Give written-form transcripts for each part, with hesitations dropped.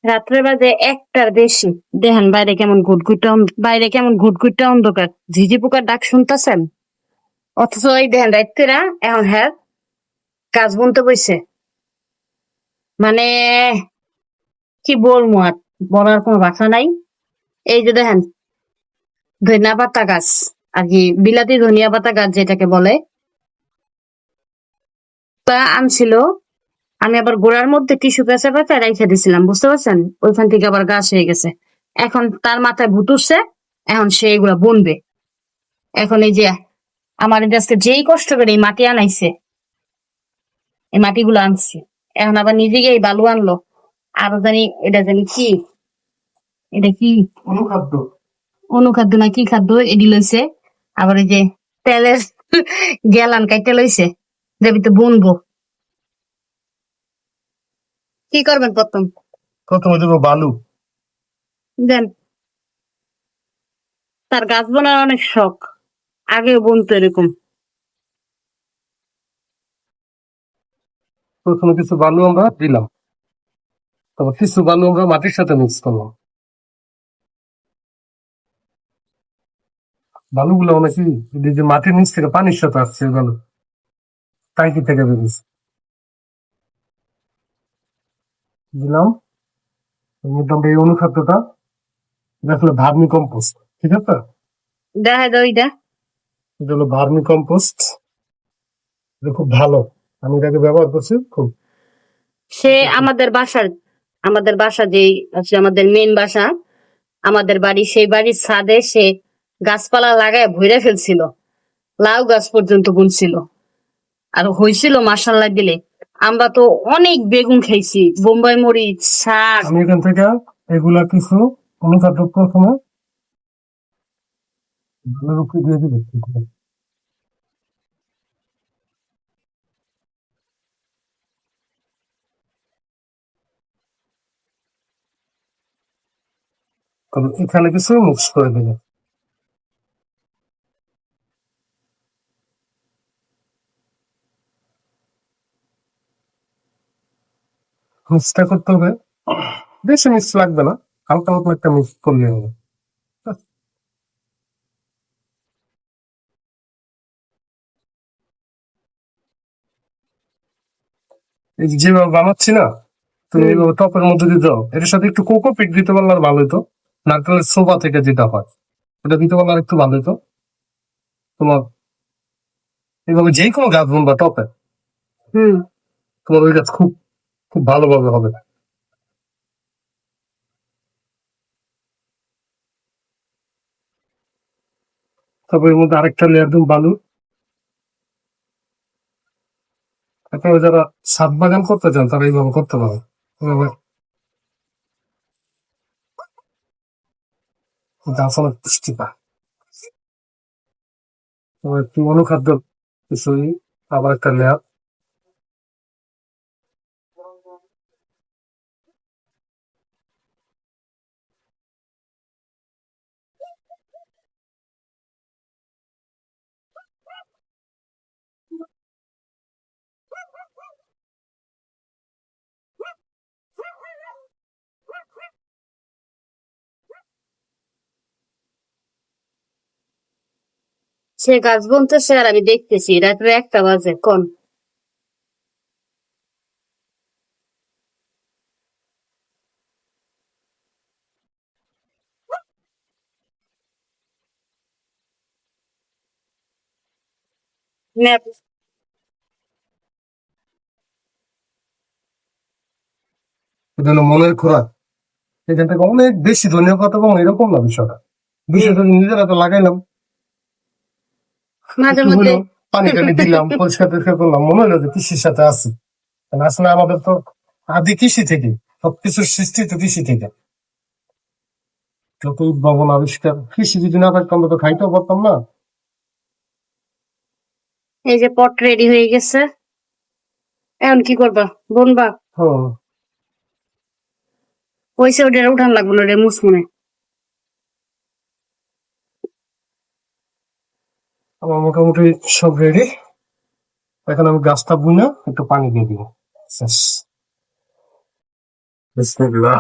রাত্রে বাজে 1টার বেশি। দেখেন বাইরে কেমন ঘুটঘুটে অন্ধকার, ঝিঝি পোকার ডাক শুনতেছেন। অথচ এই দেখেন রাত্রিরা এখন হ্যাঁ কাজ বুনতে বইছে। মানে কি বলবো আর, বলার কোনো ভাষা নাই। এই যে দেখেন ধনিয়া পাতা গাছ, আর কি বিলাতি ধনিয়া পাতা গাছ যেটাকে বলে, তা আনছিল। আমি আবার গোড়ার মধ্যে টিস্যু পেঁচা পেঁচা রেখে দিছিলাম, বুঝতে পারছেন? ওইখান থেকে আবার গাছ হয়ে গেছে। এখন তার মাথায় ভূত উঠছে, এখন সে এগুলা বুনবে। এখন এই যে আমার এই যে আজকে যেই কষ্ট করে এই মাটি আনাইছে, এই মাটিগুলো আনছি, এখন আবার নিজে গিয়ে এই বালু আনলো। আরো জানি এটা জানি কি, এটা কি অনুখাদ্য। অনুখাদ্য না কি খাদ্য এডি লইছে। আবার এই যে তেলের গেলান কাইটে লইছে, যাবি তো বুনবো। কি করবেন প্রথম? প্রথমে দেবো বালু। দেন, তার গাছ বোনার অনেক শখ, আগেও বুনতো এরকম। প্রথমে কিছু বালু আমরা দিলাম, তারপর কিছু বালু আমরা মাটির সাথে মিক্স করলাম। বালুগুলো অনেকে এই যে মাটির নিচ থেকে পানির সাথে আসছে, এই বালু টাঙ্কি থেকে বেরিয়েছে, দিলাম। এর মধ্যে আমরা এই অনুখাদ্যটা, দেখলে ভার্মি কম্পোস্ট, ঠিক আছে? দেখা যায় ওইটা এটা হলো ভার্মি কম্পোস্ট। এটা খুব ভালো, আমি এটাকে ব্যবহার করছি খুব। সে আমাদের বাসা যেই আছে, আমাদের মেন বাসা, আমাদের বাড়ি, সেই বাড়ির ছাদে সে গাছপালা লাগায় ভরে ফেলছিল, লাউ গাছ পর্যন্ত বুনছিল। আর হয়েছিল মাসাল্লাহ দিলে। আমরা তো অনেক বেগুন খাইছি, বোম্বাই মরিচ, শাক। আমি এখান থেকে এগুলা কিছু অনুখাদ্য প্রথমে ভালোর উপরে দিয়ে দিবো। তবে এখানে কিছু মিক্স করে দেবে। মিক্সটা করতে হবে, বেশি মিক্স লাগবে না, হালকা মতো একটা মিক্স করলে হবে। এই যে যেভাবে বানাচ্ছি না, তুমি এইভাবে টপের মধ্যে দিয়ে দাও। এর সাথে একটু কোকোপিট দিতে পারলে আর ভালো হতো, নারকেলের ছোবা থেকে যেটা হয় ওটা দিতে পারলে আর একটু ভালো হতো। তোমার এইভাবে যে কোনো গাছ বুনবা টপে, হুম তোমার ওই গাছ খুব খুব ভালোভাবে হবে। তারপর এর মধ্যে আরেকটা লেয়ার দিন বালু। তারপরে যারা ছাদ বাগান করতে চান তারা এইভাবে করতে পারে, এভাবে গাছ অনেক পুষ্টি পায়। তো একটু অনুখাদ্য কিছুই, আবার একটা লেয়ার। সে গাছ বুনতেছে আর আমি দেখতেছি, রাত্রে 1টা বাজে কোন। এটা হলো মনের খোরাক। এখান থেকে অনেক বেশি ধনিয়া পাতা পাবো এরকম না বিষয়টা। বিষয়টা নিজেরা তো লাগাইলাম, মাঝে একটু মধ্যে হলো পানি টানি দিলাম, পরিষ্কার টরিষ্কার করলাম, মনে হলো যে কৃষির সাথে আছে। কারণ আসলে আমাদের তো আদি কৃষি থেকে, সবকিছুর সৃষ্টি তো কৃষি থেকে। যত উদ্ভাবন আবিষ্কার, কৃষি যদি না থাকতো আমরা তো খাইতেও পারতাম না। এই যে পট রেডি হয়ে গেছে, এখন কি করবা? বুনবা? হ্যাঁ, পয়সা ওটা উঠান লাগবে না, ওটা মুসমুনে। আমার মোটামুটি সব রেডি। এখন আমি গাছটা বুনে একটু পানি দিয়ে দিব। শেষ। বিসমিল্লাহ।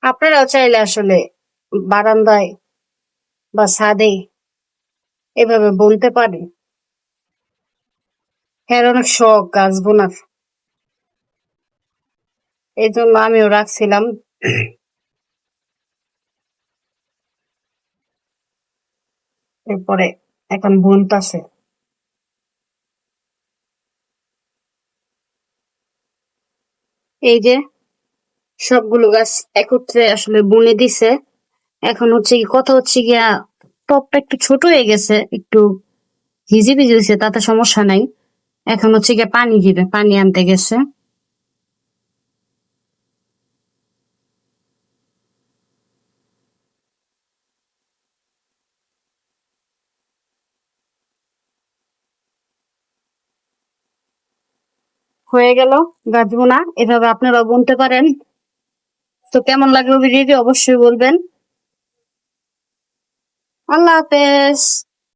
আপনারাও চাইলে আসলে বারান্দায় বা ছাদে এভাবে বলতে পারেন। হ্যাঁ, অনেক শখ গাছ বোনার, এই জন্য আমিও রাখছিলাম। এরপরে এখন বুনতাছে। এই যে সবগুলো গাছ একত্রে আসলে বুনে দিছে। এখন হচ্ছে কি কথা হচ্ছে গিয়া, টবটা একটু ছোট হয়ে গেছে, একটু ভিজে ভিজে হয়েছে, তাতে সমস্যা নাই। এখন হচ্ছে গিয়ে পানি দিবে, পানি আনতে গেছে। হয়ে গেল গাছ বোনা, এভাবে আপনারাও বুনতে পারেন। তো কেমন লাগলো ভিডিওটি অবশ্যই বলবেন। আল্লাহ হাফেজ।